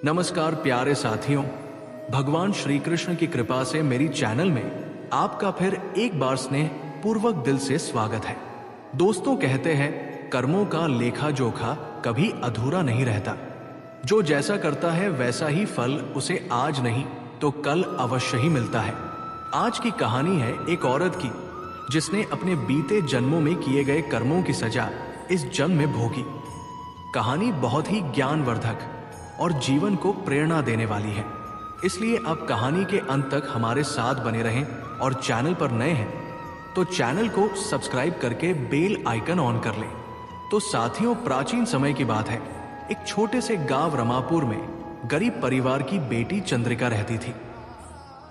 नमस्कार प्यारे साथियों, भगवान श्री कृष्ण की कृपा से मेरी चैनल में आपका फिर एक बार स्नेह पूर्वक दिल से स्वागत है। दोस्तों, कहते हैं कर्मों का लेखा जोखा कभी अधूरा नहीं रहता। जो जैसा करता है वैसा ही फल उसे आज नहीं तो कल अवश्य ही मिलता है। आज की कहानी है एक औरत की जिसने अपने बीते जन्मों में किए गए कर्मों की सजा इस जन्म में भोगी। कहानी बहुत ही ज्ञानवर्धक और जीवन को प्रेरणा देने वाली है, इसलिए आप कहानी के अंत तक हमारे साथ बने रहें। और चैनल पर नए हैं तो चैनल को सब्सक्राइब करके बेल आइकन ऑन कर लें। तो साथियों, प्राचीन समय की बात है। एक छोटे से गांव रमापुर में गरीब परिवार की बेटी चंद्रिका रहती थी।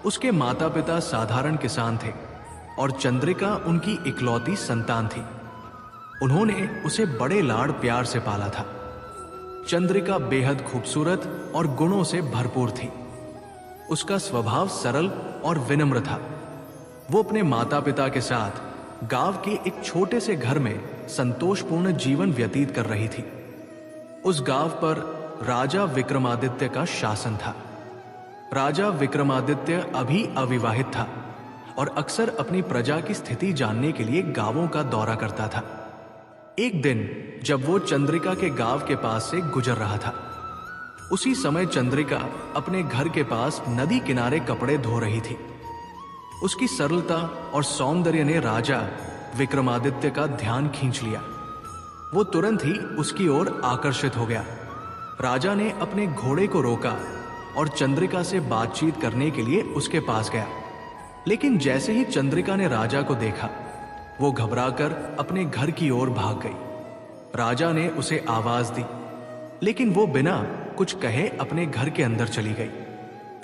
उसके माता पिता साधारण किसान थे और चंद्रिका उनकी इकलौती संतान थी। उन्होंने उसे बड़े लाड़ प्यार से पाला था। चंद्रिका बेहद खूबसूरत और गुणों से भरपूर थी। उसका स्वभाव सरल और विनम्र था। वो अपने माता पिता के साथ गांव के एक छोटे से घर में संतोषपूर्ण जीवन व्यतीत कर रही थी। उस गांव पर राजा विक्रमादित्य का शासन था। राजा विक्रमादित्य अभी अविवाहित था और अक्सर अपनी प्रजा की स्थिति जानने के लिए गांवों का दौरा करता था। एक दिन जब वो चंद्रिका के गांव के पास से गुजर रहा था, उसी समय चंद्रिका अपने घर के पास नदी किनारे कपड़े धो रही थी। उसकी सरलता और सौंदर्य ने राजा विक्रमादित्य का ध्यान खींच लिया। वो तुरंत ही उसकी ओर आकर्षित हो गया। राजा ने अपने घोड़े को रोका और चंद्रिका से बातचीत करने के लिए उसके पास गया। लेकिन जैसे ही चंद्रिका ने राजा को देखा, वो घबराकर अपने घर की ओर भाग गई। राजा ने उसे आवाज दी, लेकिन वो बिना कुछ कहे अपने घर के अंदर चली गई।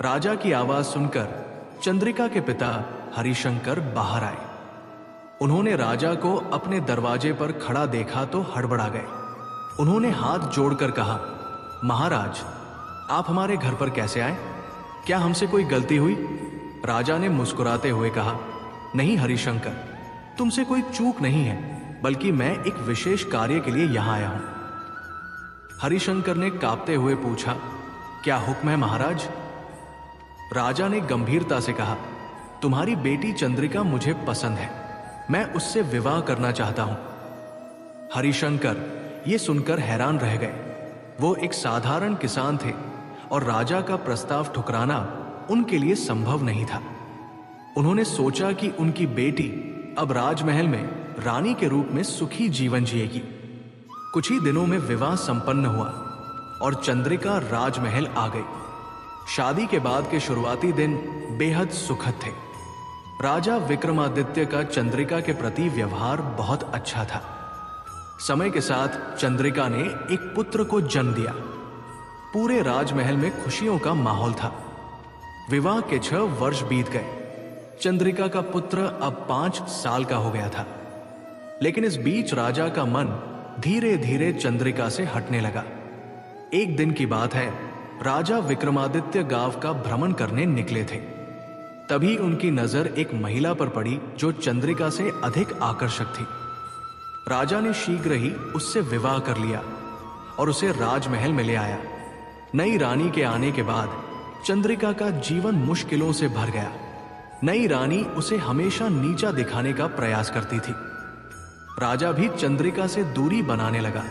राजा की आवाज सुनकर चंद्रिका के पिता हरिशंकर बाहर आए। उन्होंने राजा को अपने दरवाजे पर खड़ा देखा तो हड़बड़ा गए। उन्होंने हाथ जोड़कर कहा, महाराज, आप हमारे घर पर कैसे आए? क्या हमसे कोई गलती हुई? राजा ने मुस्कुराते हुए कहा, नहीं हरिशंकर, तुमसे कोई चूक नहीं है, बल्कि मैं एक विशेष कार्य के लिए यहां आया हूं। हरिशंकर ने कांपते हुए पूछा, क्या हुक्म है महाराज? राजा ने गंभीरता से कहा, तुम्हारी बेटी चंद्रिका मुझे पसंद है, मैं उससे विवाह करना चाहता हूं। हरिशंकर ये सुनकर हैरान रह गए। वो एक साधारण किसान थे और राजा का प्रस्ताव ठुकराना उनके लिए संभव नहीं था। उन्होंने सोचा कि उनकी बेटी अब राजमहल में रानी के रूप में सुखी जीवन जिएगी। कुछ ही दिनों में विवाह संपन्न हुआ और चंद्रिका राजमहल आ गई। शादी के बाद के शुरुआती दिन बेहद सुखद थे। राजा विक्रमादित्य का चंद्रिका के प्रति व्यवहार बहुत अच्छा था। समय के साथ चंद्रिका ने एक पुत्र को जन्म दिया। पूरे राजमहल में खुशियों का माहौल था। विवाह के 6 वर्ष बीत गए। चंद्रिका का पुत्र अब 5 साल का हो गया था। लेकिन इस बीच राजा का मन धीरे धीरे चंद्रिका से हटने लगा। एक दिन की बात है, राजा विक्रमादित्य गांव का भ्रमण करने निकले थे। तभी उनकी नजर एक महिला पर पड़ी जो चंद्रिका से अधिक आकर्षक थी। राजा ने शीघ्र ही उससे विवाह कर लिया और उसे राजमहल में ले आया। नई रानी के आने के बाद चंद्रिका का जीवन मुश्किलों से भर गया। नई रानी उसे हमेशा नीचा दिखाने का प्रयास करती थी। राजा भी चंद्रिका से दूरी बनाने लगा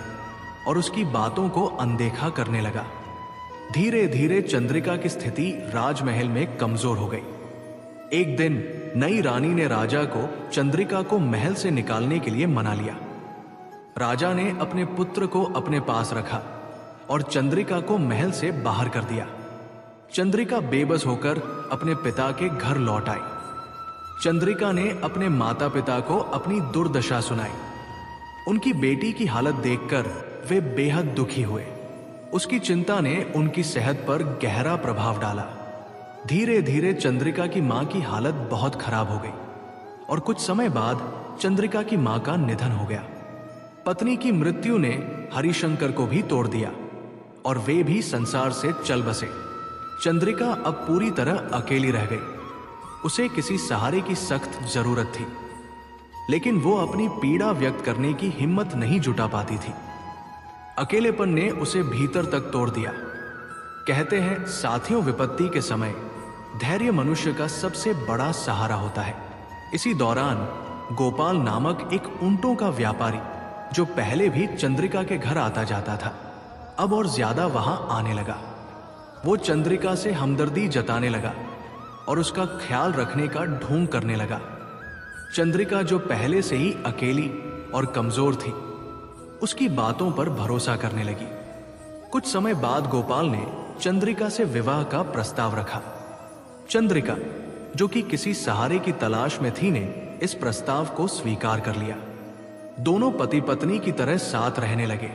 और उसकी बातों को अनदेखा करने लगा। धीरे धीरे चंद्रिका की स्थिति राजमहल में कमजोर हो गई। एक दिन नई रानी ने राजा को चंद्रिका को महल से निकालने के लिए मना लिया। राजा ने अपने पुत्र को अपने पास रखा और चंद्रिका को महल से बाहर कर दिया। चंद्रिका बेबस होकर अपने पिता के घर लौट आई। चंद्रिका ने अपने माता पिता को अपनी दुर्दशा सुनाई। उनकी बेटी की हालत देखकर वे बेहद दुखी हुए। उसकी चिंता ने उनकी सेहत पर गहरा प्रभाव डाला। धीरे धीरे चंद्रिका की मां की हालत बहुत खराब हो गई और कुछ समय बाद चंद्रिका की मां का निधन हो गया। पत्नी की मृत्यु ने हरिशंकर को भी तोड़ दिया और वे भी संसार से चल बसे। चंद्रिका अब पूरी तरह अकेली रह गई। उसे किसी सहारे की सख्त जरूरत थी, लेकिन वो अपनी पीड़ा व्यक्त करने की हिम्मत नहीं जुटा पाती थी। अकेलेपन ने उसे भीतर तक तोड़ दिया। कहते हैं साथियों, विपत्ति के समय धैर्य मनुष्य का सबसे बड़ा सहारा होता है। इसी दौरान गोपाल नामक एक ऊंटों का व्यापारी, जो पहले भी चंद्रिका के घर आता जाता था, अब और ज्यादा वहां आने लगा। वो चंद्रिका से हमदर्दी जताने लगा और उसका ख्याल रखने का ढोंग करने लगा। चंद्रिका, जो पहले से ही अकेली और कमजोर थी, उसकी बातों पर भरोसा करने लगी। कुछ समय बाद गोपाल ने चंद्रिका से विवाह का प्रस्ताव रखा। चंद्रिका, जो कि किसी सहारे की तलाश में थी, ने इस प्रस्ताव को स्वीकार कर लिया। दोनों पति पत्नी की तरह साथ रहने लगे।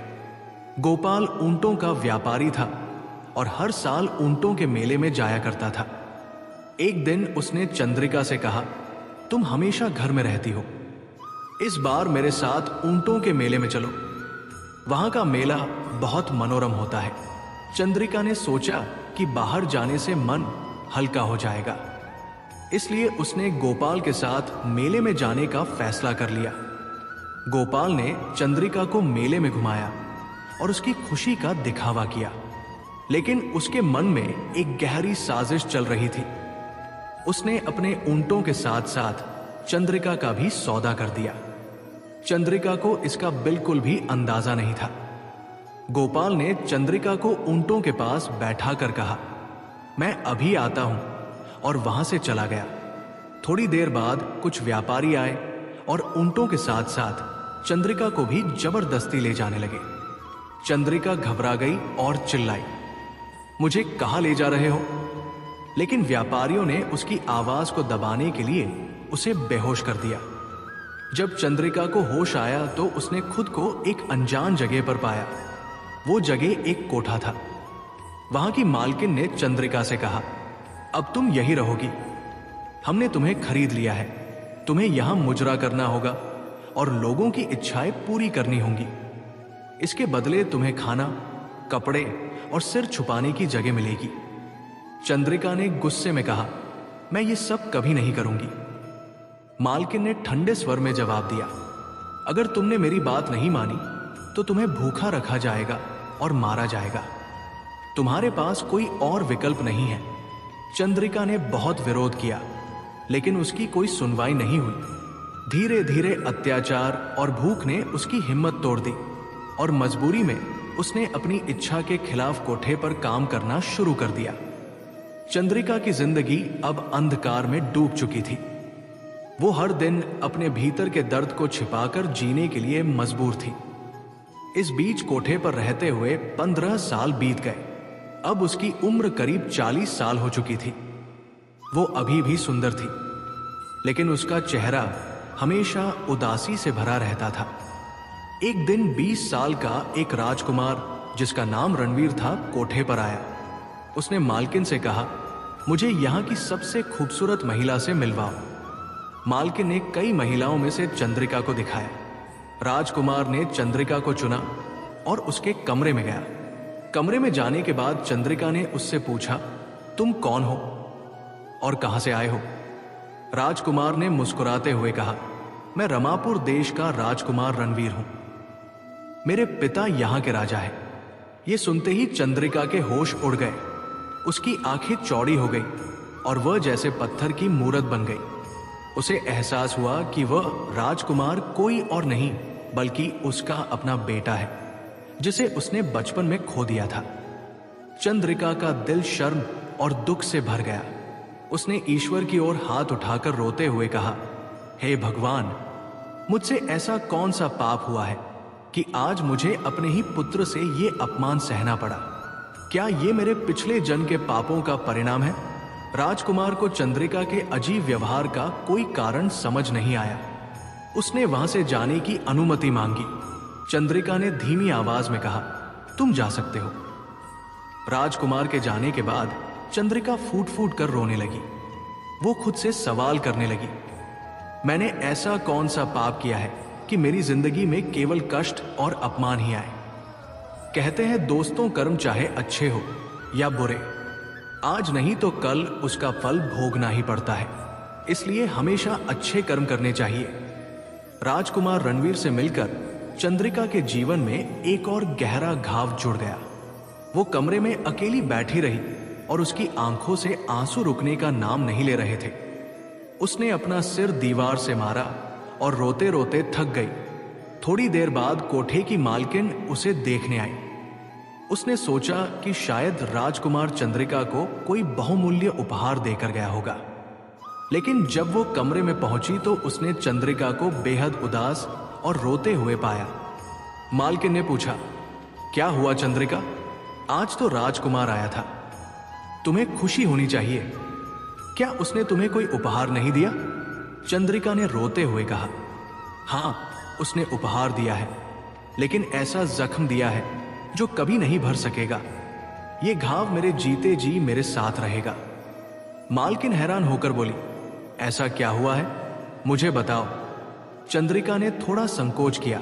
गोपाल ऊंटों का व्यापारी था और हर साल ऊंटों के मेले में जाया करता था। एक दिन उसने चंद्रिका से कहा, तुम हमेशा घर में रहती हो, इस बार मेरे साथ ऊंटों के मेले में चलो। वहां का मेला बहुत मनोरम होता है। चंद्रिका ने सोचा कि बाहर जाने से मन हल्का हो जाएगा, इसलिए उसने गोपाल के साथ मेले में जाने का फैसला कर लिया। गोपाल ने चंद्रिका को मेले में घुमाया और उसकी खुशी का दिखावा किया, लेकिन उसके मन में एक गहरी साजिश चल रही थी। उसने अपने ऊंटों के साथ साथ चंद्रिका का भी सौदा कर दिया। चंद्रिका को इसका बिल्कुल भी अंदाजा नहीं था। गोपाल ने चंद्रिका को ऊंटों के पास बैठा कर कहा, मैं अभी आता हूं, और वहां से चला गया। थोड़ी देर बाद कुछ व्यापारी आए और ऊंटों के साथ साथ चंद्रिका को भी जबरदस्ती ले जाने लगे। चंद्रिका घबरा गई और चिल्लाई, मुझे कहां ले जा रहे हो? लेकिन व्यापारियों ने उसकी आवाज को दबाने के लिए उसे बेहोश कर दिया। जब चंद्रिका को होश आया तो उसने खुद को एक अनजान जगह पर पाया। वो जगह एक कोठा था। वहां की मालकिन ने चंद्रिका से कहा, अब तुम यही रहोगी, हमने तुम्हें खरीद लिया है। तुम्हें यहां मुजरा करना होगा और लोगों की इच्छाएं पूरी करनी होंगी। इसके बदले तुम्हें खाना, कपड़े और सिर छुपाने की जगह मिलेगी। चंद्रिका ने गुस्से में कहा, मैं ये सब कभी नहीं करूंगी। मालकिन ने ठंडे स्वर में जवाब दिया, अगर तुमने मेरी बात नहीं मानी तो तुम्हें भूखा रखा जाएगा और मारा जाएगा। तुम्हारे पास कोई और विकल्प नहीं है। चंद्रिका ने बहुत विरोध किया, लेकिन उसकी कोई सुनवाई नहीं हुई। धीरे धीरे अत्याचार और भूख ने उसकी हिम्मत तोड़ दी और मजबूरी में उसने अपनी इच्छा के खिलाफ कोठे पर काम करना शुरू कर दिया। चंद्रिका की जिंदगी अब अंधकार में डूब चुकी थी। वो हर दिन अपने भीतर के दर्द को छिपाकर जीने के लिए मजबूर थी। इस बीच कोठे पर रहते हुए 15 साल बीत गए। अब उसकी उम्र करीब 40 साल हो चुकी थी। वो अभी भी सुंदर थी, लेकिन उसका चेहरा हमेशा उदासी से भरा रहता था। एक दिन 20 साल का एक राजकुमार, जिसका नाम रणवीर था, कोठे पर आया। उसने मालकिन से कहा, मुझे यहाँ की सबसे खूबसूरत महिला से मिलवाओ। मालकिन ने कई महिलाओं में से चंद्रिका को दिखाया। राजकुमार ने चंद्रिका को चुना और उसके कमरे में गया। कमरे में जाने के बाद चंद्रिका ने उससे पूछा, तुम कौन हो और कहां से आए हो? राजकुमार ने मुस्कुराते हुए कहा, मैं रमापुर देश का राजकुमार रणवीर हूं। मेरे पिता यहां के राजा हैं। यह सुनते ही चंद्रिका के होश उड़ गए। उसकी आंखें चौड़ी हो गई और वह जैसे पत्थर की मूरत बन गई। उसे एहसास हुआ कि वह राजकुमार कोई और नहीं बल्कि उसका अपना बेटा है, जिसे उसने बचपन में खो दिया था। चंद्रिका का दिल शर्म और दुख से भर गया। उसने ईश्वर की ओर हाथ उठाकर रोते हुए कहा, हे भगवान, मुझसे ऐसा कौन सा पाप हुआ है कि आज मुझे अपने ही पुत्र से ये अपमान सहना पड़ा? क्या ये मेरे पिछले जन्म के पापों का परिणाम है? राजकुमार को चंद्रिका के अजीब व्यवहार का कोई कारण समझ नहीं आया। उसने वहां से जाने की अनुमति मांगी। चंद्रिका ने धीमी आवाज में कहा, तुम जा सकते हो। राजकुमार के जाने के बाद चंद्रिका फूट फूट कर रोने लगी। वो खुद से सवाल करने लगी, मैंने ऐसा कौन सा पाप किया है कि मेरी जिंदगी में केवल कष्ट और अपमान ही आए? कहते हैं दोस्तों, कर्म चाहे अच्छे हो या बुरे, आज नहीं तो कल उसका फल भोगना ही पड़ता है। इसलिए हमेशा अच्छे कर्म करने चाहिए। राजकुमार रणवीर से मिलकर चंद्रिका के जीवन में एक और गहरा घाव जुड़ गया। वो कमरे में अकेली बैठी रही और उसकी आंखों से आंसू रुकने का नाम नहीं ले रहे थे। उसने अपना सिर दीवार से मारा और रोते रोते थक गई। थोड़ी देर बाद कोठे की मालकिन उसे देखने आई। उसने सोचा कि शायद राजकुमार चंद्रिका को कोई बहुमूल्य उपहार देकर गया होगा, लेकिन जब वो कमरे में पहुंची तो उसने चंद्रिका को बेहद उदास और रोते हुए पाया। मालकिन ने पूछा, क्या हुआ चंद्रिका? आज तो राजकुमार आया था, तुम्हें खुशी होनी चाहिए। क्या उसने तुम्हें कोई उपहार नहीं दिया? चंद्रिका ने रोते हुए कहा, हाँ, उसने उपहार दिया है, लेकिन ऐसा जख्म दिया है जो कभी नहीं भर सकेगा। ये घाव मेरे जीते जी मेरे साथ रहेगा। मालकिन हैरान होकर बोली, ऐसा क्या हुआ है, मुझे बताओ। चंद्रिका ने थोड़ा संकोच किया,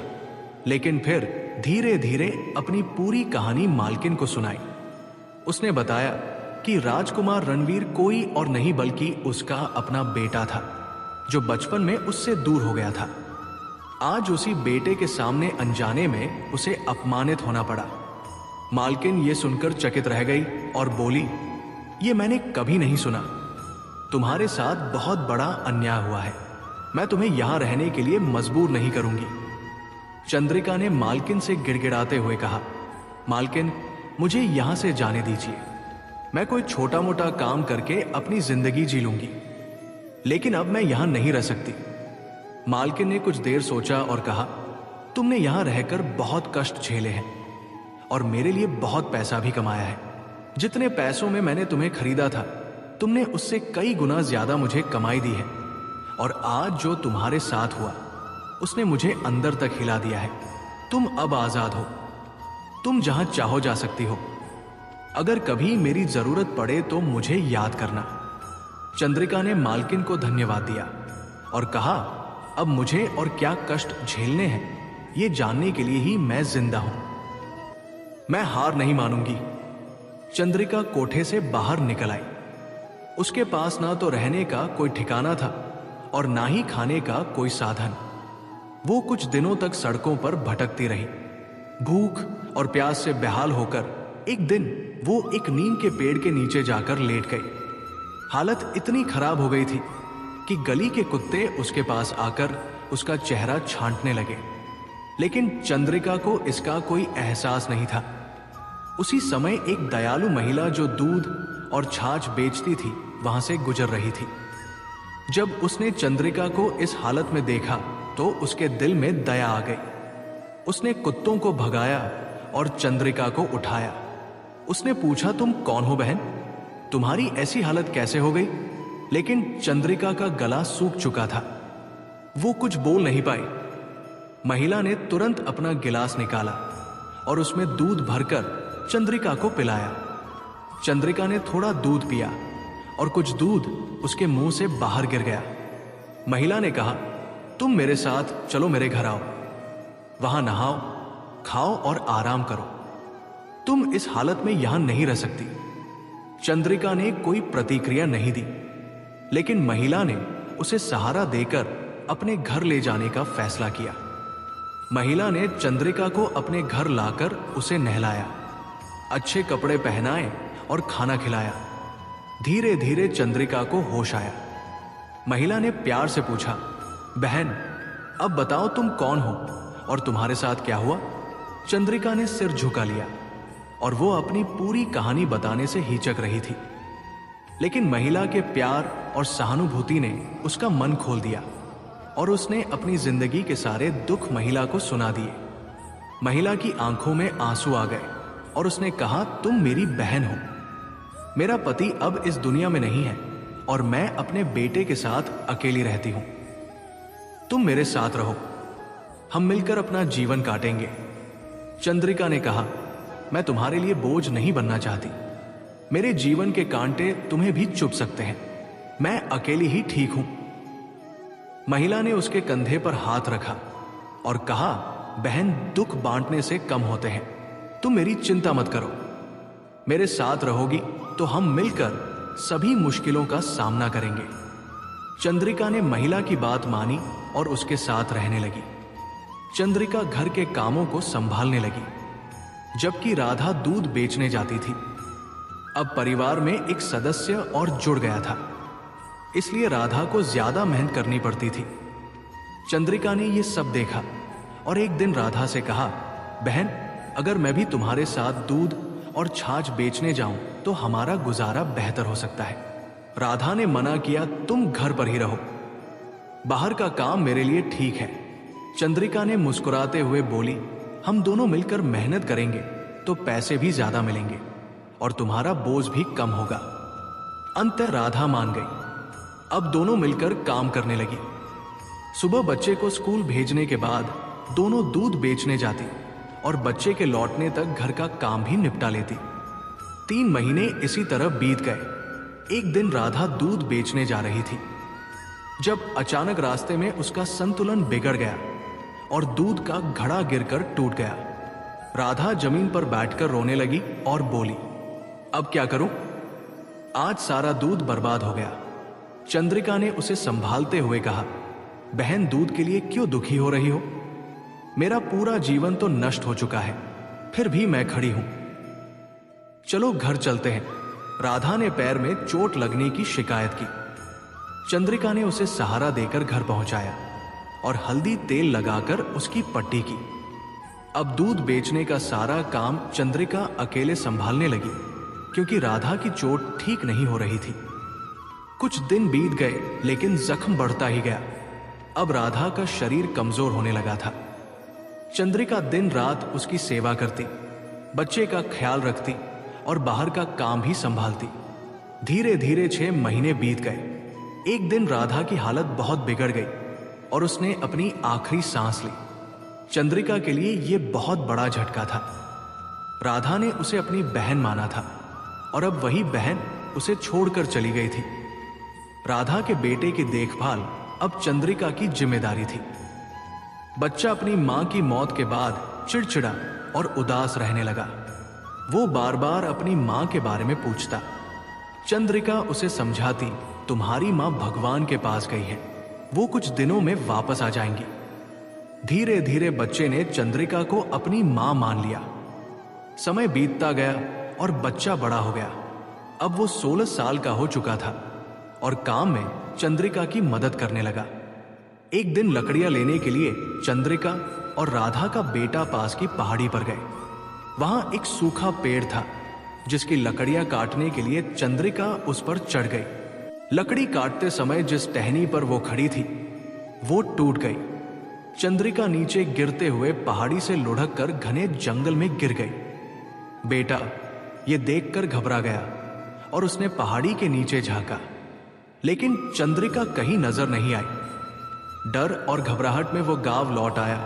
लेकिन फिर धीरे धीरे अपनी पूरी कहानी मालकिन को सुनाई। उसने बताया कि राजकुमार रणवीर कोई और नहीं बल्कि उसका अपना बेटा था, जो बचपन में उससे दूर हो गया था। आज उसी बेटे के सामने अनजाने में उसे अपमानित होना पड़ा। मालकिन ये सुनकर चकित रह गई और बोली, ये मैंने कभी नहीं सुना। तुम्हारे साथ बहुत बड़ा अन्याय हुआ है। मैं तुम्हें यहां रहने के लिए मजबूर नहीं करूंगी। चंद्रिका ने मालकिन से गिड़गिड़ाते हुए कहा, मालकिन, मुझे यहां से जाने दीजिए। मैं कोई छोटा मोटा काम करके अपनी जिंदगी जी लूंगी, लेकिन अब मैं यहां नहीं रह सकती। मालकिन ने कुछ देर सोचा और कहा, तुमने यहां रहकर बहुत कष्ट झेले हैं और मेरे लिए बहुत पैसा भी कमाया है। जितने पैसों में मैंने तुम्हें खरीदा था, तुमने उससे कई गुना ज्यादा मुझे कमाई दी है, और आज जो तुम्हारे साथ हुआ उसने मुझे अंदर तक हिला दिया है। तुम अब आजाद हो, तुम जहां चाहो जा सकती हो। अगर कभी मेरी जरूरत पड़े तो मुझे याद करना। चंद्रिका ने मालकिन को धन्यवाद दिया और कहा, अब मुझे और क्या कष्ट झेलने हैं ये जानने के लिए ही मैं जिंदा हूं। मैं हार नहीं मानूंगी। चंद्रिका कोठे से बाहर निकल आई। उसके पास ना तो रहने का कोई ठिकाना था और ना ही खाने का कोई साधन। वो कुछ दिनों तक सड़कों पर भटकती रही। भूख और प्यास से बेहाल होकर एक दिन वो एक नीम के पेड़ के नीचे जाकर लेट गई। हालत इतनी खराब हो गई थी कि गली के कुत्ते उसके पास आकर उसका चेहरा छांटने लगे, लेकिन चंद्रिका को इसका कोई एहसास नहीं था। उसी समय एक दयालु महिला जो दूध और छाछ बेचती थी वहां से गुजर रही थी। जब उसने चंद्रिका को इस हालत में देखा तो उसके दिल में दया आ गई। उसने कुत्तों को भगाया और चंद्रिका को उठाया। उसने पूछा, तुम कौन हो बहन? तुम्हारी ऐसी हालत कैसे हो गई? लेकिन चंद्रिका का गला सूख चुका था, वो कुछ बोल नहीं पाई। महिला ने तुरंत अपना गिलास निकाला और उसमें दूध भरकर चंद्रिका को पिलाया। चंद्रिका ने थोड़ा दूध पिया और कुछ दूध उसके मुंह से बाहर गिर गया। महिला ने कहा, तुम मेरे साथ चलो, मेरे घर आओ। वहां नहाओ, खाओ और आराम करो। तुम इस हालत में यहां नहीं रह सकती। चंद्रिका ने कोई प्रतिक्रिया नहीं दी, लेकिन महिला ने उसे सहारा देकर अपने घर ले जाने का फैसला किया। महिला ने चंद्रिका को अपने घर लाकर उसे नहलाया, अच्छे कपड़े पहनाए और खाना खिलाया। धीरे धीरे चंद्रिका को होश आया। महिला ने प्यार से पूछा, बहन, अब बताओ तुम कौन हो और तुम्हारे साथ क्या हुआ? चंद्रिका ने सिर झुका लिया और वो अपनी पूरी कहानी बताने से हिचक रही थी, लेकिन महिला के प्यार और सहानुभूति ने उसका मन खोल दिया और उसने अपनी जिंदगी के सारे दुख महिला को सुना दिए। महिला की आंखों में आंसू आ गए और उसने कहा, तुम मेरी बहन हो। मेरा पति अब इस दुनिया में नहीं है और मैं अपने बेटे के साथ अकेली रहती हूं। तुम मेरे साथ रहो, हम मिलकर अपना जीवन काटेंगे। चंद्रिका ने कहा, मैं तुम्हारे लिए बोझ नहीं बनना चाहती। मेरे जीवन के कांटे तुम्हें भी चुभ सकते हैं। मैं अकेली ही ठीक हूं। महिला ने उसके कंधे पर हाथ रखा और कहा, बहन, दुख बांटने से कम होते हैं। तुम मेरी चिंता मत करो। मेरे साथ रहोगी तो हम मिलकर सभी मुश्किलों का सामना करेंगे। चंद्रिका ने महिला की बात मानी और उसके साथ रहने लगी। चंद्रिका घर के कामों को संभालने लगी। जबकि राधा दूध बेचने जाती थी। अब परिवार में एक सदस्य और जुड़ गया था, इसलिए राधा को ज्यादा मेहनत करनी पड़ती थी। चंद्रिका ने यह सब देखा और एक दिन राधा से कहा, बहन, अगर मैं भी तुम्हारे साथ दूध और छाछ बेचने जाऊं तो हमारा गुजारा बेहतर हो सकता है। राधा ने मना किया, तुम घर पर ही रहो, बाहर का काम मेरे लिए ठीक है। चंद्रिका ने मुस्कुराते हुए बोली, हम दोनों मिलकर मेहनत करेंगे तो पैसे भी ज्यादा मिलेंगे और तुम्हारा बोझ भी कम होगा। अंत राधा मान गई। अब दोनों मिलकर काम करने लगी। सुबह बच्चे को स्कूल भेजने के बाद दोनों दूध बेचने जाती और बच्चे के लौटने तक घर का काम भी निपटा लेती। 3 महीने इसी तरह बीत गए। एक दिन राधा दूध बेचने जा रही थी जब अचानक रास्ते में उसका संतुलन बिगड़ गया और दूध का घड़ा गिरकर टूट गया। राधा जमीन पर बैठकर रोने लगी और बोली, अब क्या करूं? आज सारा दूध बर्बाद हो गया। चंद्रिका ने उसे संभालते हुए कहा, बहन, दूध के लिए क्यों दुखी हो रही हो? मेरा पूरा जीवन तो नष्ट हो चुका है, फिर भी मैं खड़ी हूं। चलो घर चलते हैं। राधा ने पैर में चोट लगने की शिकायत की। चंद्रिका ने उसे सहारा देकर घर पहुंचाया और हल्दी तेल लगाकर उसकी पट्टी की। अब दूध बेचने का सारा काम चंद्रिका अकेले संभालने लगी क्योंकि राधा की चोट ठीक नहीं हो रही थी। कुछ दिन बीत गए लेकिन जख्म बढ़ता ही गया। अब राधा का शरीर कमजोर होने लगा था। चंद्रिका दिन रात उसकी सेवा करती, बच्चे का ख्याल रखती और बाहर का काम भी संभालती। धीरे धीरे 6 महीने बीत गए। एक दिन राधा की हालत बहुत बिगड़ गई और उसने अपनी आखिरी सांस ली। चंद्रिका के लिए यह बहुत बड़ा झटका था। राधा ने उसे अपनी बहन माना था और अब वही बहन उसे छोड़कर चली गई थी। राधा के बेटे की देखभाल अब चंद्रिका की जिम्मेदारी थी। बच्चा अपनी मां की मौत के बाद चिड़चिड़ा और उदास रहने लगा। वो बार बार अपनी मां के बारे में पूछता। चंद्रिका उसे समझाती, तुम्हारी मां भगवान के पास गई है, वो कुछ दिनों में वापस आ जाएंगी। धीरे धीरे बच्चे ने चंद्रिका को अपनी मां मान लिया। समय बीतता गया और बच्चा बड़ा हो गया। अब वो 16 साल का हो चुका था और काम में चंद्रिका की मदद करने लगा। एक दिन लकड़ियां लेने के लिए चंद्रिका और राधा का बेटा पास की पहाड़ी पर गए। वहां एक सूखा पेड़ था जिसकी लकड़ियां काटने के लिए चंद्रिका उस पर चढ़ गई। लकड़ी काटते समय जिस टहनी पर वो खड़ी थी वो टूट गई। चंद्रिका नीचे गिरते हुए पहाड़ी से लुढ़क कर घने जंगल में गिर गई। बेटा ये देखकर घबरा गया और उसने पहाड़ी के नीचे झांका, लेकिन चंद्रिका कहीं नजर नहीं आई। डर और घबराहट में वो गांव लौट आया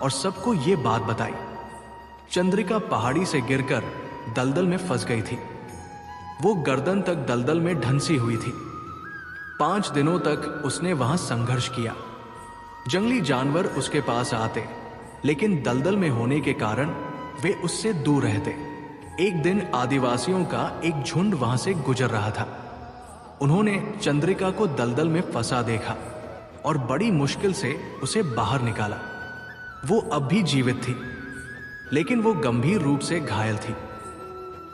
और सबको ये बात बताई। चंद्रिका पहाड़ी से गिरकर दलदल में फंस गई थी। वो गर्दन तक दलदल में ढंसी हुई थी। 5 दिनों तक उसने वहां संघर्ष किया। जंगली जानवर उसके पास आते, लेकिन दलदल में होने के कारण वे उससे दूर रहते। एक दिन आदिवासियों का एक झुंड वहां से गुजर रहा था। उन्होंने चंद्रिका को दलदल में फंसा देखा और बड़ी मुश्किल से उसे बाहर निकाला। वो अब भी जीवित थी, लेकिन वो गंभीर रूप से घायल थी।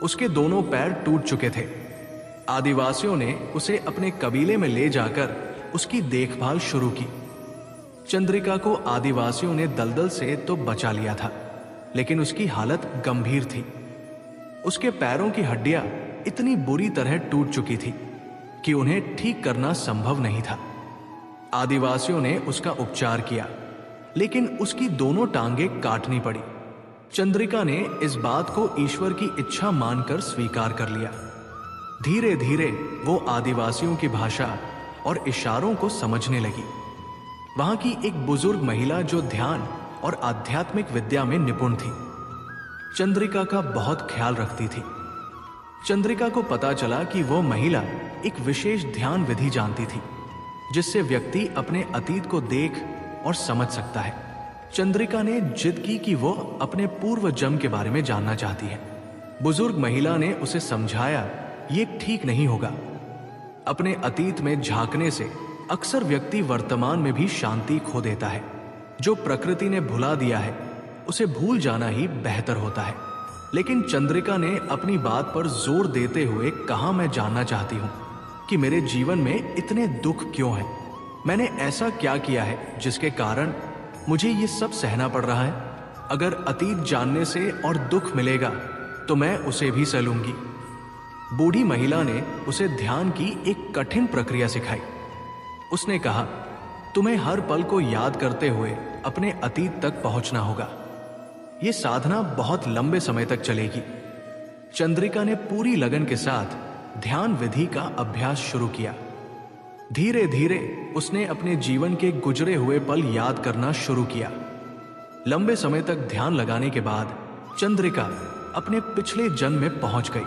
उसके दोनों पैर टूट चुके थे। आदिवासियों ने उसे अपने कबीले में ले जाकर उसकी देखभाल शुरू की। चंद्रिका को आदिवासियों ने दलदल से तो बचा लिया था, लेकिन उसकी हालत गंभीर थी। उसके पैरों की हड्डियां इतनी बुरी तरह टूट चुकी थी कि उन्हें ठीक करना संभव नहीं था। आदिवासियों ने उसका उपचार किया, लेकिन उसकी दोनों टांगें काटनी पड़ी। चंद्रिका ने इस बात को ईश्वर की इच्छा मानकर स्वीकार कर लिया। धीरे धीरे वो आदिवासियों की भाषा और इशारों को समझने लगी। वहां की एक बुजुर्ग महिला जो ध्यान और आध्यात्मिक विद्या में निपुण थी, चंद्रिका का बहुत ख्याल रखती थी। चंद्रिका को पता चला कि वो महिला एक विशेष ध्यान विधि जानती थी जिससे व्यक्ति अपने अतीत को देख और समझ सकता है। चंद्रिका ने जिद की कि वो अपने पूर्व जन्म के बारे में जानना चाहती है। बुजुर्ग महिला ने उसे समझाया, ये ठीक नहीं होगा। अपने अतीत में झांकने से अक्सर व्यक्ति वर्तमान में भी शांति खो देता है। जो प्रकृति ने भुला दिया है उसे भूल जाना ही बेहतर होता है। लेकिन चंद्रिका ने अपनी बात पर जोर देते हुए कहा, मैं जानना चाहती हूं कि मेरे जीवन में इतने दुख क्यों हैं? मैंने ऐसा क्या किया है जिसके कारण मुझे ये सब सहना पड़ रहा है? अगर अतीत जानने से और दुख मिलेगा तो मैं उसे भी सह लूंगी। बूढ़ी महिला ने उसे ध्यान की एक कठिन प्रक्रिया सिखाई। उसने कहा, तुम्हें हर पल को याद करते हुए अपने अतीत तक पहुंचना होगा। यह साधना बहुत लंबे समय तक चलेगी। चंद्रिका ने पूरी लगन के साथ ध्यान विधि का अभ्यास शुरू किया। धीरे धीरे उसने अपने जीवन के गुजरे हुए पल याद करना शुरू किया। लंबे समय तक ध्यान लगाने के बाद चंद्रिका अपने पिछले जन्म में पहुंच गई।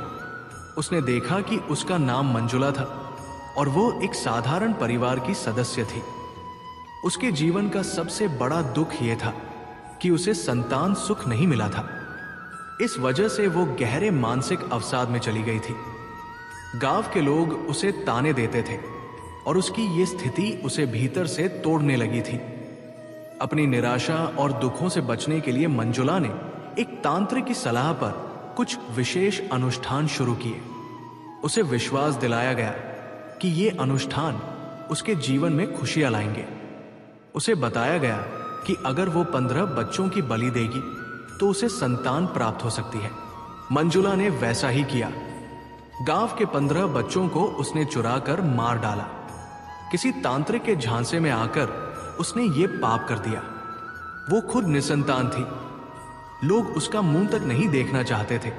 उसने देखा कि उसका नाम मंजुला था और वो एक साधारण परिवार की सदस्य थी। उसके जीवन का सबसे बड़ा दुख यह था कि उसे संतान सुख नहीं मिला था। इस वजह से वो गहरे मानसिक अवसाद में चली गई थी। गांव के लोग उसे ताने देते थे और उसकी ये स्थिति उसे भीतर से तोड़ने लगी थी। अपनी निराशा और दुखों से बचने के लिए मंजुला ने एक तांत्रिक की सलाह पर कुछ विशेष अनुष्ठान शुरू किए। उसे विश्वास दिलाया गया कि ये अनुष्ठान उसके जीवन में खुशियां लाएंगे। उसे बताया गया कि अगर वो 15 बच्चों की बलि देगी तो उसे संतान प्राप्त हो सकती है। मंजुला ने वैसा ही किया। गांव के 15 बच्चों को उसने चुराकर मार डाला। किसी तांत्रिक के झांसे में आकर उसने ये पाप कर दिया। वो खुद निसंतान थी। लोग उसका मुंह तक नहीं देखना चाहते थे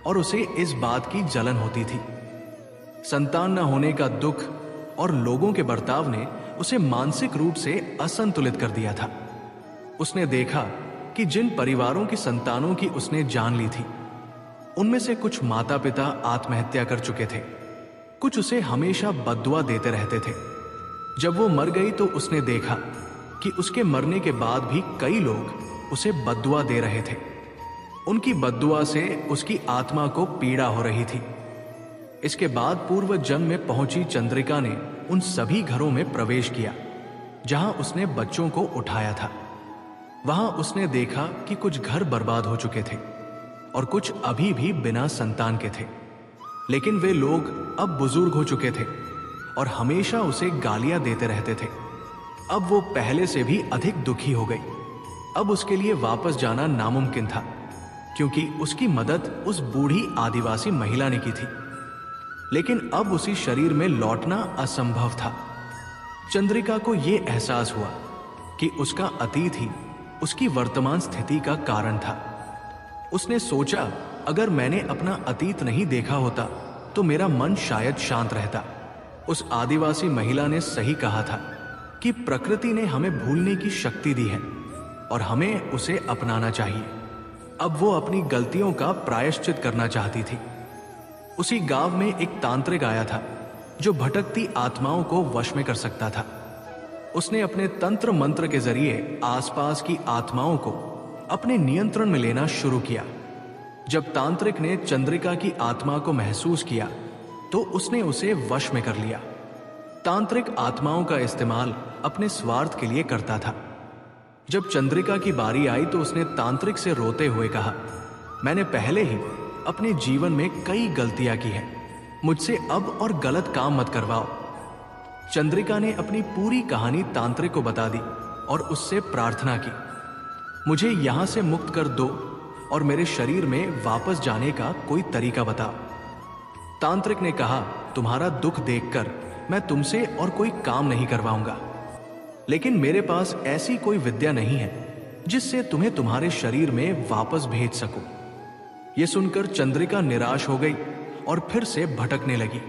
और उसे इस बात की जलन होती थी। संतान न होने का दुख और लोगों के बर्ताव ने उसे मानसिक रूप से असंतुलित कर दिया था। उसने देखा कि जिन परिवारों की संतानों की उसने जान ली थी, उनमें से कुछ माता पिता आत्महत्या कर चुके थे। कुछ उसे हमेशा बद्दुआ देते रहते थे। जब वो मर गई तो उसने देखा कि उसके मरने के बाद भी कई लोग उसे बद्दुआ दे रहे थे। उनकी बद्दुआ से उसकी आत्मा को पीड़ा हो रही थी। इसके बाद पूर्व जन्म में पहुंची चंद्रिका ने उन सभी घरों में प्रवेश किया जहां उसने बच्चों को उठाया था। वहां उसने देखा कि कुछ घर बर्बाद हो चुके थे और कुछ अभी भी बिना संतान के थे। लेकिन वे लोग अब बुजुर्ग हो चुके थे और हमेशा उसे गालियां देते रहते थे। अब वो पहले से भी अधिक दुखी हो गई। अब उसके लिए वापस जाना नामुमकिन था क्योंकि उसकी मदद उस बूढ़ी आदिवासी महिला ने की थी। लेकिन अब उसी शरीर में लौटना असंभव था। चंद्रिका को यह एहसास हुआ कि उसका अतीत ही उसकी वर्तमान स्थिति का कारण था। उसने सोचा, अगर मैंने अपना अतीत नहीं देखा होता तो मेरा मन शायद शांत रहता। उस आदिवासी महिला ने सही कहा था कि प्रकृति ने हमें भूलने की शक्ति दी है और हमें उसे अपनाना चाहिए। अब वो अपनी गलतियों का प्रायश्चित करना चाहती थी। उसी गांव में एक तांत्रिक आया था जो भटकती आत्माओं को वश में कर सकता था। उसने अपने तंत्र मंत्र के जरिए आसपास की आत्माओं को अपने नियंत्रण में लेना शुरू किया। जब तांत्रिक ने चंद्रिका की आत्मा को महसूस किया तो उसने उसे वश में कर लिया। तांत्रिक आत्माओं का इस्तेमाल अपने स्वार्थ के लिए करता था। जब चंद्रिका की बारी आई तो उसने तांत्रिक से रोते हुए कहा, मैंने पहले ही अपने जीवन में कई गलतियां की हैं, मुझसे अब और गलत काम मत करवाओ। चंद्रिका ने अपनी पूरी कहानी तांत्रिक को बता दी और उससे प्रार्थना की, मुझे यहां से मुक्त कर दो और मेरे शरीर में वापस जाने का कोई तरीका बताओ। तांत्रिक ने कहा, तुम्हारा दुख देखकर मैं तुमसे और कोई काम नहीं करवाऊंगा, लेकिन मेरे पास ऐसी कोई विद्या नहीं है जिससे तुम्हें तुम्हारे शरीर में वापस भेज सकूं। यह सुनकर चंद्रिका निराश हो गई और फिर से भटकने लगी।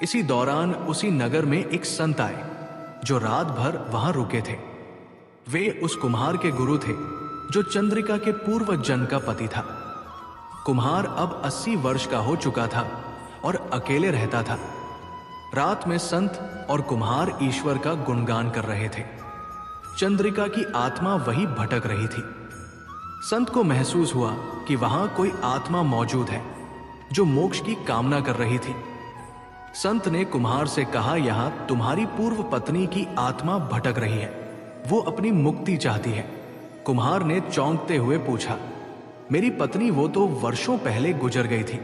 इसी दौरान उसी नगर में एक संत आए जो रात भर वहां रुके थे। वे उस कुम्हार के गुरु थे जो चंद्रिका के पूर्व जन्म का पति था। कुम्हार अब 80 वर्ष का हो चुका था और अकेले रहता था। रात में संत और कुम्हार ईश्वर का गुणगान कर रहे थे। चंद्रिका की आत्मा वही भटक रही थी। संत को महसूस हुआ कि वहां कोई आत्मा मौजूद है जो मोक्ष की कामना कर रही थी। संत ने कुम्हार से कहा, यहां तुम्हारी पूर्व पत्नी की आत्मा भटक रही है, वो अपनी मुक्ति चाहती है। कुम्हार ने चौंकते हुए पूछा, मेरी पत्नी वो तो वर्षों पहले गुजर गई थी।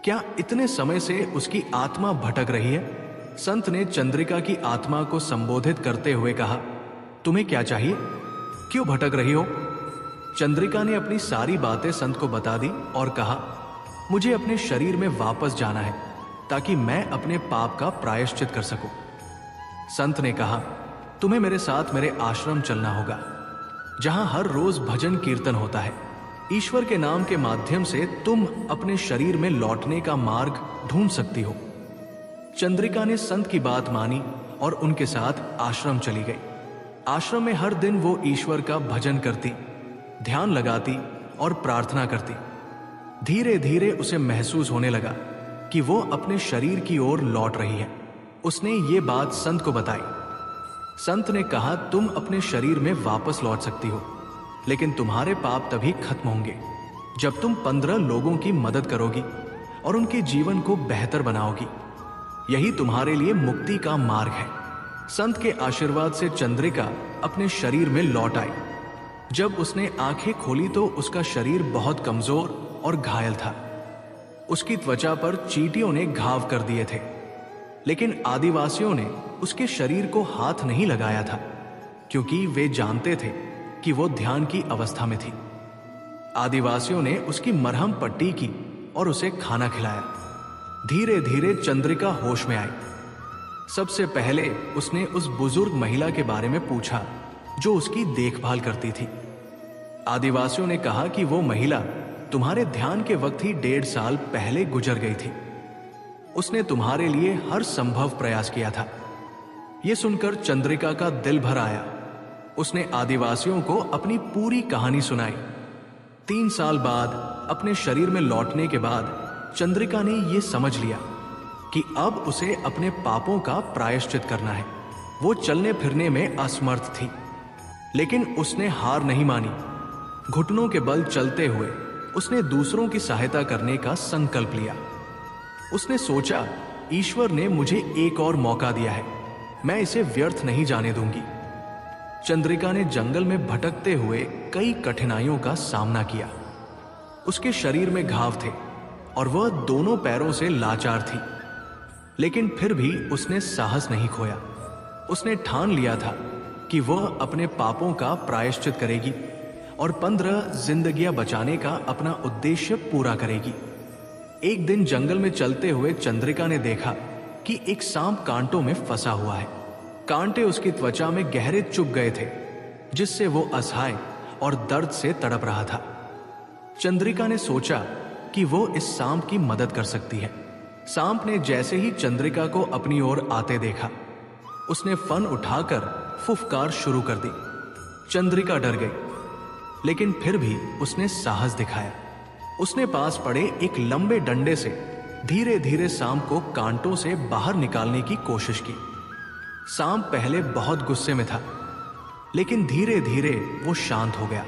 क्या इतने समय से उसकी आत्मा भटक रही है? संत ने चंद्रिका की आत्मा को संबोधित करते हुए कहा, तुम्हें क्या चाहिए? क्यों भटक रही हो? चंद्रिका ने अपनी सारी बातें संत को बता दी और कहा, मुझे अपने शरीर में वापस जाना है ताकि मैं अपने पाप का प्रायश्चित कर सकूं। संत ने कहा, तुम्हें मेरे साथ मेरे आश्रम चलना होगा, जहां हर रोज भजन कीर्तन होता है। ईश्वर के नाम के माध्यम से तुम अपने शरीर में लौटने का मार्ग ढूंढ सकती हो। चंद्रिका ने संत की बात मानी और उनके साथ आश्रम चली गई। आश्रम में हर दिन वो ईश्वर का भजन करती, ध्यान लगाती और प्रार्थना करती। धीरे धीरे उसे महसूस होने लगा कि वो अपने शरीर की ओर लौट रही है। उसने ये बात संत को बताई। संत ने कहा, तुम अपने शरीर में वापस लौट सकती हो, लेकिन तुम्हारे पाप तभी खत्म होंगे जब तुम 15 लोगों की मदद करोगी और उनके जीवन को बेहतर बनाओगी। यही तुम्हारे लिए मुक्ति का मार्ग है। संत के आशीर्वाद से चंद्रिका अपने शरीर में लौट आई। जब उसने आंखें खोली तो उसका शरीर बहुत कमजोर और घायल था। उसकी त्वचा पर चींटियों ने घाव कर दिए थे, लेकिन आदिवासियों ने उसके शरीर को हाथ नहीं लगाया था, क्योंकि वे जानते थे कि वो ध्यान की अवस्था में थी। आदिवासियों ने उसकी मरहम पट्टी की और उसे खाना खिलाया। धीरे धीरे चंद्रिका होश में आई। सबसे पहले उसने उस बुजुर्ग महिला के बारे में पूछा जो उसकी देखभाल करती थी। आदिवासियों ने कहा कि वो महिला तुम्हारे ध्यान के वक्त ही 1.5 साल पहले गुजर गई थी। उसने तुम्हारे लिए हर संभव प्रयास किया था। यह सुनकर चंद्रिका का दिल भर आया। उसने आदिवासियों को अपनी पूरी कहानी सुनाई। 3 साल बाद अपने शरीर में लौटने के बाद चंद्रिका ने यह समझ लिया कि अब उसे अपने पापों का प्रायश्चित करना है। वो चलने फिरने में असमर्थ थी, लेकिन उसने हार नहीं मानी। घुटनों के बल चलते हुए उसने दूसरों की सहायता करने का संकल्प लिया। उसने सोचा, ईश्वर ने मुझे एक और मौका दिया है, मैं इसे व्यर्थ नहीं जाने दूंगी। चंद्रिका ने जंगल में भटकते हुए कई कठिनाइयों का सामना किया। उसके शरीर में घाव थे और वह दोनों पैरों से लाचार थी, लेकिन फिर भी उसने साहस नहीं खोया। उसने ठान लिया था कि वह अपने पापों का प्रायश्चित करेगी और 15 जिंदगियां बचाने का अपना उद्देश्य पूरा करेगी। एक दिन जंगल में चलते हुए चंद्रिका ने देखा कि एक सांप कांटों में फंसा हुआ है। कांटे उसकी त्वचा में गहरे चुभ गए थे, जिससे वो असहाय और दर्द से तड़प रहा था। चंद्रिका ने सोचा कि वो इस सांप की मदद कर सकती है। सांप ने जैसे ही चंद्रिका को अपनी ओर आते देखा, उसने फन उठाकर फुफकार शुरू कर दी। चंद्रिका डर गई, लेकिन फिर भी उसने साहस दिखाया। उसने पास पड़े एक लंबे डंडे से धीरे धीरे सांप को कांटों से बाहर निकालने की कोशिश की। सांप पहले बहुत गुस्से में था, लेकिन धीरे धीरे वो शांत हो गया।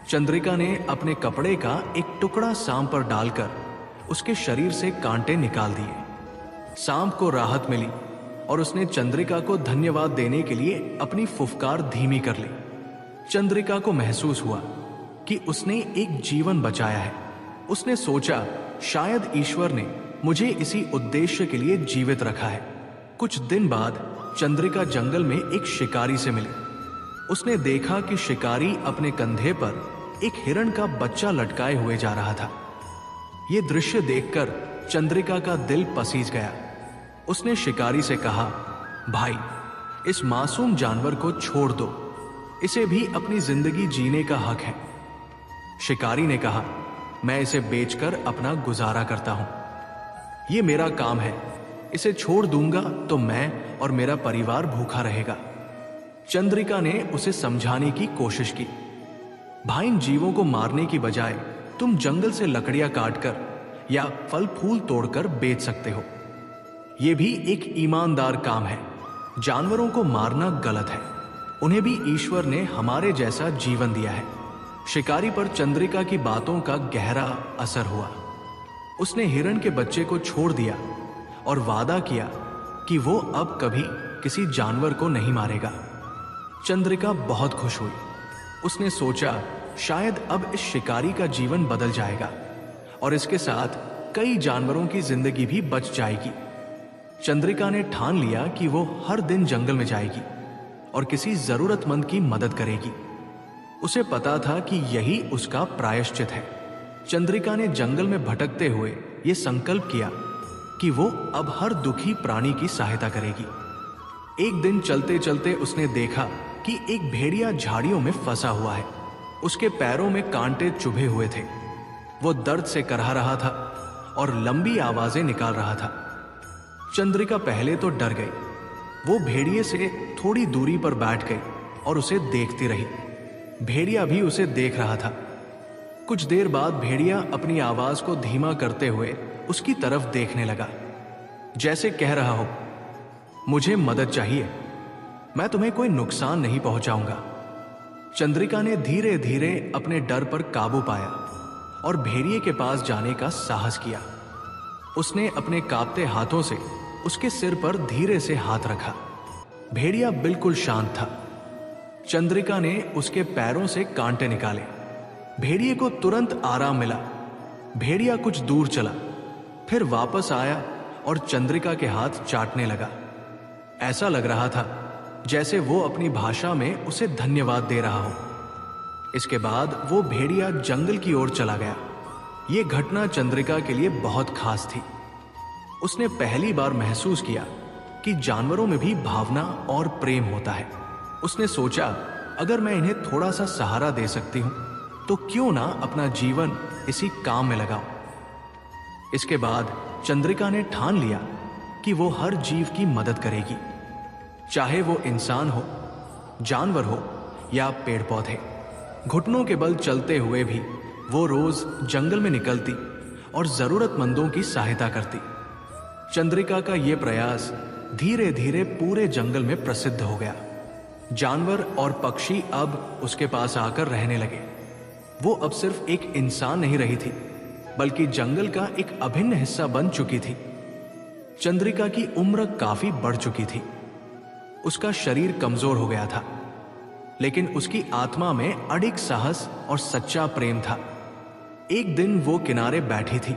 चंद्रिका ने अपने कपड़े का एक टुकड़ा सांप पर डालकर उसके शरीर से कांटे निकाल दिए। सांप को राहत मिली और उसने चंद्रिका को धन्यवाद देने के लिए अपनी फुफकार धीमी कर ली। चंद्रिका को महसूस हुआ कि उसने एक जीवन बचाया है। उसने सोचा, शायद ईश्वर ने मुझे इसी उद्देश्य के लिए जीवित रखा है। कुछ दिन बाद चंद्रिका जंगल में एक शिकारी से मिली। उसने देखा कि शिकारी अपने कंधे पर एक हिरण का बच्चा लटकाए हुए जा रहा था। यह दृश्य देखकर चंद्रिका का दिल पसीज गया। उसने शिकारी से कहा, भाई, इस मासूम जानवर को छोड़ दो, इसे भी अपनी जिंदगी जीने का हक है। शिकारी ने कहा, मैं इसे बेचकर अपना गुजारा करता हूं। यह मेरा काम है, इसे छोड़ दूंगा तो मैं और मेरा परिवार भूखा रहेगा। चंद्रिका ने उसे समझाने की कोशिश की, भाई, इन जीवों को मारने की बजाय तुम जंगल से लकड़ियां काटकर या फल फूल तोड़कर बेच सकते हो। यह भी एक ईमानदार काम है। जानवरों को मारना गलत है, उन्हें भी ईश्वर ने हमारे जैसा जीवन दिया है। शिकारी पर चंद्रिका की बातों का गहरा असर हुआ। उसने हिरण के बच्चे को छोड़ दिया और वादा किया कि वो अब कभी किसी जानवर को नहीं मारेगा। चंद्रिका बहुत खुश हुई। उसने सोचा शायद अब इस शिकारी का जीवन बदल जाएगा और इसके साथ कई जानवरों की जिंदगी भी बच जाएगी। चंद्रिका ने ठान लिया कि वो हर दिन जंगल में जाएगी और किसी जरूरतमंद की मदद करेगी। उसे पता था कि यही उसका प्रायश्चित है। चंद्रिका ने जंगल में भटकते हुए ये संकल्प किया कि वो अब हर दुखी प्राणी की सहायता करेगी। एक दिन चलते चलते उसने देखा कि एक भेड़िया झाड़ियों में फंसा हुआ है। उसके पैरों में कांटे चुभे हुए थे। वो दर्द से करहा रहा था और लंबी आवाजें निकाल रहा था। चंद्रिका पहले तो डर गई। वो भेड़िए से थोड़ी दूरी पर बैठ गई और उसे देखती रही। भेड़िया भी उसे देख रहा था। कुछ देर बाद भेड़िया अपनी आवाज को धीमा करते हुए उसकी तरफ देखने लगा, जैसे कह रहा हो, मुझे मदद चाहिए, मैं तुम्हें कोई नुकसान नहीं पहुंचाऊंगा। चंद्रिका ने धीरे धीरे अपने डर पर काबू पाया और भेड़िए के पास जाने का साहस किया। उसने अपने कांपते हाथों से उसके सिर पर धीरे से हाथ रखा। भेड़िया बिल्कुल शांत था। चंद्रिका ने उसके पैरों से कांटे निकाले। भेड़िए को तुरंत आराम मिला। भेड़िया कुछ दूर चला, फिर वापस आया और चंद्रिका के हाथ चाटने लगा। ऐसा लग रहा था जैसे वो अपनी भाषा में उसे धन्यवाद दे रहा हो। इसके बाद वो भेड़िया जंगल की ओर चला गया। ये घटना चंद्रिका के लिए बहुत खास थी। उसने पहली बार महसूस किया कि जानवरों में भी भावना और प्रेम होता है। उसने सोचा, अगर मैं इन्हें थोड़ा सा सहारा दे सकती हूं तो क्यों ना अपना जीवन इसी काम में लगाऊं। इसके बाद चंद्रिका ने ठान लिया कि वो हर जीव की मदद करेगी, चाहे वो इंसान हो, जानवर हो या पेड़ पौधे। घुटनों के बल चलते हुए भी वो रोज जंगल में निकलती और जरूरतमंदों की सहायता करती। चंद्रिका का ये प्रयास धीरे धीरे पूरे जंगल में प्रसिद्ध हो गया। जानवर और पक्षी अब उसके पास आकर रहने लगे। वो अब सिर्फ एक इंसान नहीं रही थी, बल्कि जंगल का एक अभिन्न हिस्सा बन चुकी थी। चंद्रिका की उम्र काफी बढ़ चुकी थी। उसका शरीर कमजोर हो गया था, लेकिन उसकी आत्मा में अडिग साहस और सच्चा प्रेम था। एक दिन वो किनारे बैठी थी।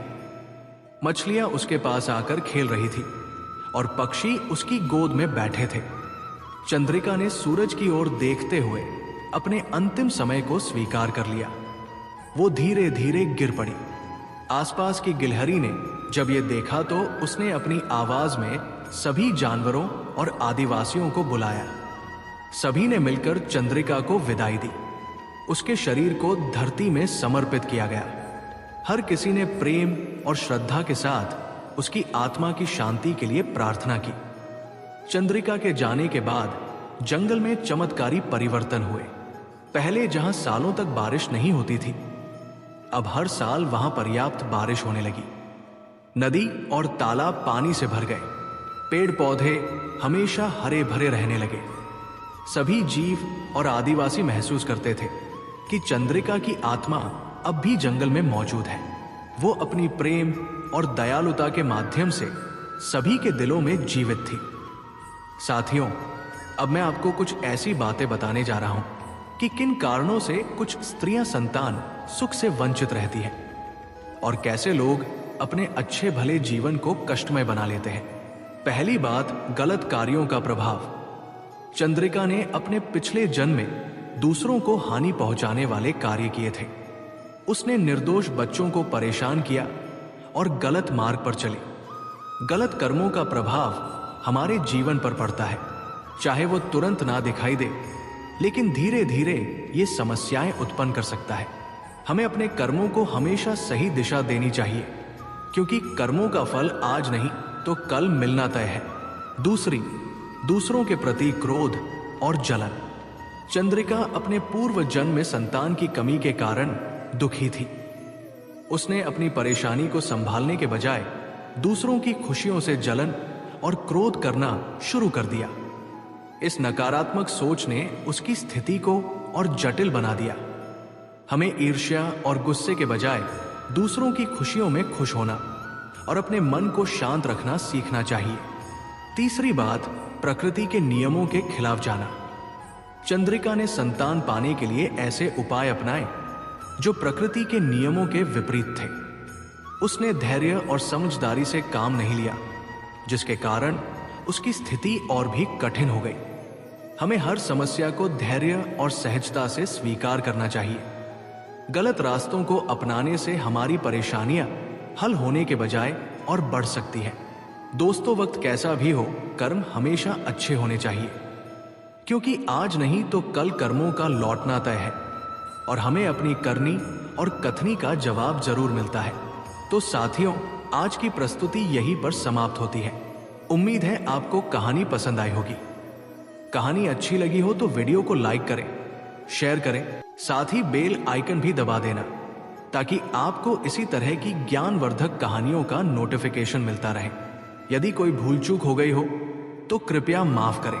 मछलियां उसके पास आकर खेल रही थी और पक्षी उसकी गोद में बैठे थे। चंद्रिका ने सूरज की ओर देखते हुए अपने अंतिम समय को स्वीकार कर लिया। वो धीरे धीरे गिर पड़ी। आसपास की गिलहरी ने जब ये देखा तो उसने अपनी आवाज में सभी जानवरों और आदिवासियों को बुलाया। सभी ने मिलकर चंद्रिका को विदाई दी। उसके शरीर को धरती में समर्पित किया गया। हर किसी ने प्रेम और श्रद्धा के साथ उसकी आत्मा की शांति के लिए प्रार्थना की। चंद्रिका के जाने के बाद जंगल में चमत्कारी परिवर्तन हुए। पहले जहां सालों तक बारिश नहीं होती थी, अब हर साल वहां पर्याप्त बारिश होने लगी। नदी और तालाब पानी से भर गए। पेड़ पौधे हमेशा हरे भरे रहने लगे। सभी जीव और आदिवासी महसूस करते थे कि चंद्रिका की आत्मा अब भी जंगल में मौजूद है। वो अपनी प्रेम और दयालुता के माध्यम से सभी के दिलों में जीवित थी। साथियों, अब मैं आपको कुछ ऐसी बातें बताने जा रहा हूं कि किन कारणों से कुछ स्त्रियां संतान सुख से वंचित रहती हैं और कैसे लोग अपने अच्छे भले जीवन को कष्टमय बना लेते हैं। पहली बात, गलत कार्यों का प्रभाव। चंद्रिका ने अपने पिछले जन्म में दूसरों को हानि पहुंचाने वाले कार्य किए थे। उसने निर्दोष बच्चों को परेशान किया और गलत मार्ग पर चली। गलत कर्मों का प्रभाव हमारे जीवन पर पड़ता है, चाहे वो तुरंत ना दिखाई दे, लेकिन धीरे धीरे ये समस्याएं उत्पन्न कर सकता है। हमें अपने कर्मों को हमेशा सही दिशा देनी चाहिए, क्योंकि कर्मों का फल आज नहीं तो कल मिलना तय है। दूसरी, दूसरों के प्रति क्रोध और जलन। चंद्रिका अपने पूर्व जन्म में संतान की कमी के कारण दुखी थी। उसने अपनी परेशानी को संभालने के बजाय दूसरों की खुशियों से जलन और क्रोध करना शुरू कर दिया। इस नकारात्मक सोच ने उसकी स्थिति को और जटिल बना दिया। हमें ईर्ष्या और गुस्से के बजाय दूसरों की खुशियों में खुश होना और अपने मन को शांत रखना सीखना चाहिए। तीसरी बात, प्रकृति के नियमों के खिलाफ जाना। चंद्रिका ने संतान पाने के लिए ऐसे उपाय अपनाए जो प्रकृति के नियमों के विपरीत थे। उसने धैर्य और समझदारी से काम नहीं लिया, जिसके कारण उसकी स्थिति और भी कठिन हो गई। हमें हर समस्या को धैर्य और सहजता से स्वीकार करना चाहिए। गलत रास्तों को अपनाने से हमारी परेशानियां हल होने के बजाय और बढ़ सकती हैं। दोस्तों, वक्त कैसा भी हो, कर्म हमेशा अच्छे होने चाहिए, क्योंकि आज नहीं तो कल कर्मों का लौटना तय है और हमें अपनी करनी और कथनी का जवाब जरूर मिलता है। तो साथियों, आज की प्रस्तुति यहीं पर समाप्त होती है। उम्मीद है आपको कहानी पसंद आई होगी। कहानी अच्छी लगी हो तो वीडियो को लाइक करें, शेयर करें, साथ ही बेल आइकन भी दबा देना, ताकि आपको इसी तरह की ज्ञानवर्धक कहानियों का नोटिफिकेशन मिलता रहे। यदि कोई भूल चूक हो गई हो तो कृपया माफ करें।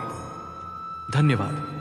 धन्यवाद।